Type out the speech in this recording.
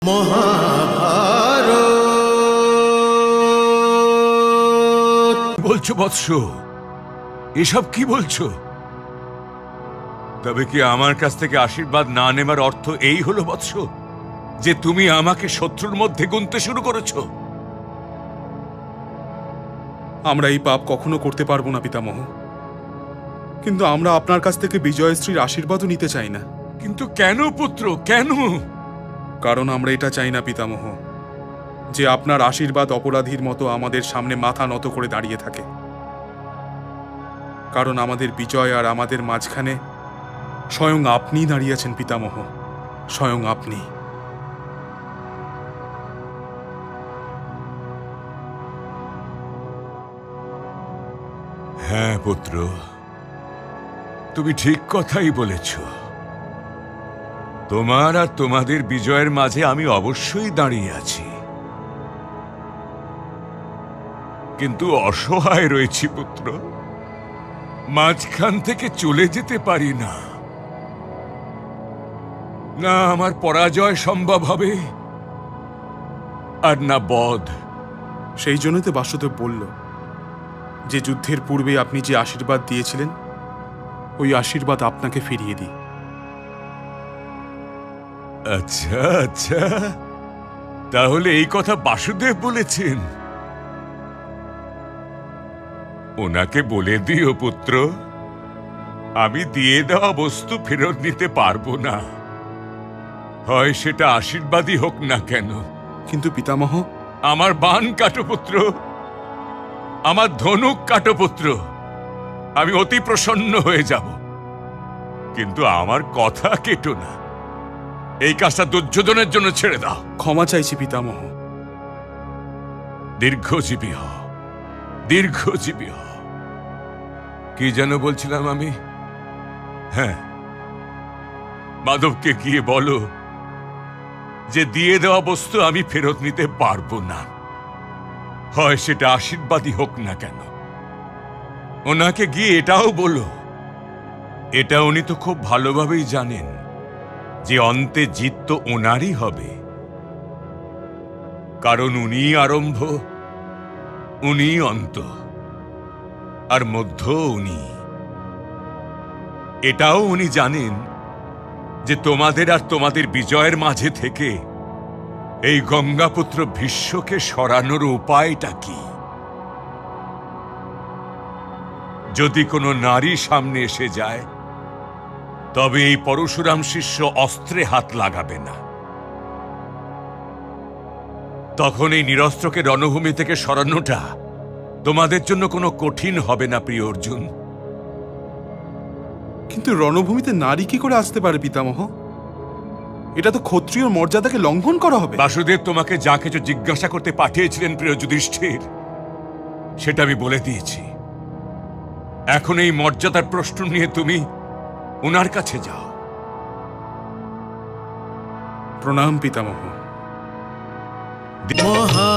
মহাভারত বলছো বৎস, এসব কি বলছো? তবে কি আমার কাছ থেকে আশীর্বাদ না নেবার অর্থ এই হলো বৎস যে তুমি আমাকে শত্রুর মধ্যে গুনতে শুরু করেছো? আমরা এই পাপ কখনো করতে পারবো না পিতামহ, কিন্তু আমরা আপনার কাছ থেকে বিজয়শ্রীর আশীর্বাদও নিতে চাই না। কিন্তু কেন পুত্র, কেন? কারণ আমরা এটা চাই না পিতামহ যে আপনার আশীর্বাদ অপরাধীর মতো আমাদের সামনে মাথা নত করে দাঁড়িয়ে থাকে। কারণ আমাদের বিজয় আর আমাদের মাঝখানে স্বয়ং আপনি দাঁড়িয়েছেন পিতামহ, স্বয়ং আপনি। হ্যাঁ পুত্র, তুমি ঠিক কথাই বলেছ। তোমার আর তোমাদের বিজয়ের মাঝে আমি অবশ্যই দাঁড়িয়ে আছি, কিন্তু অসহায় রয়েছি পুত্র। মাঝখান থেকে চলে যেতে পারি না। না আমার পরাজয় সম্ভব হবে, আর না বধ। সেই জন্যই তো বাসুদেব বলল যে যুদ্ধের পূর্বে আপনি যে আশীর্বাদ দিয়েছিলেন ওই আশীর্বাদ আপনাকে ফিরিয়ে দিই। আচ্ছা আচ্ছা, তাহলে এই কথা বাসুদেব বলেছেন। ওনাকে বলে দিও পুত্র, আমি দিয়ে দেওয়া বস্তু ফেরত নিতে পারবো না, হয় সেটা আশীর্বাদই হোক না কেন। কিন্তু পিতামহ, আমার বাণ কাটো পুত্র, আমার ধনুক কাটো পুত্র, আমি অতি প্রসন্ন হয়ে যাব, কিন্তু আমার কথা কেটো না। এই কাজটা দুর্যোধনের জন্য ছেড়ে দাও। ক্ষমা চাইছি পিতামহ। দীর্ঘজীবী হ, দীর্ঘজীবী হ। কি যেন বলছিলাম আমি? হ্যাঁ, মাধবকে গিয়ে বলো যে দিয়ে দেওয়া বস্তু আমি ফেরত নিতে পারবো না, হয় সেটা আশীর্বাদই হোক না কেন। ওনাকে গিয়ে এটাও বলো, এটা উনি তো খুব ভালোভাবেই জানেন যে অন্তে জিত তো ওনারই হবে, কারণ উনিই আরম্ভ, উনিই অন্ত, আর মধ্য উনি। এটাও উনি জানেন যে তোমাদের আর তোমাদের বিজয়ের মাঝে থেকে এই গঙ্গাপুত্র ভীষ্মকে সরানোর উপায়টা কি। যদি কোনো নারী সামনে এসে যায় তবে এই পরশুরাম শিষ্য অস্ত্রে হাত লাগাবে না। তখন এই নিরস্ত্রকে রণভূমি থেকে সরানোটা তোমাদের জন্য কোনো কঠিন হবে না প্রিয় অর্জুন। কিন্তু রণভূমিতে নারী কি করে আসতে পারে পিতামহ? এটা তো ক্ষত্রিয় মর্যাদাকে লঙ্ঘন করা হবে। বাসুদেব তোমাকে যা কিছু জিজ্ঞাসা করতে পাঠিয়েছিলেন প্রিয় যুধিষ্ঠির, সেটা আমি বলে দিয়েছি। এখন এই মর্যাদার প্রশ্ন নিয়ে তুমি ওনার কাছে যাও। প্রণাম পিতামহ। মহা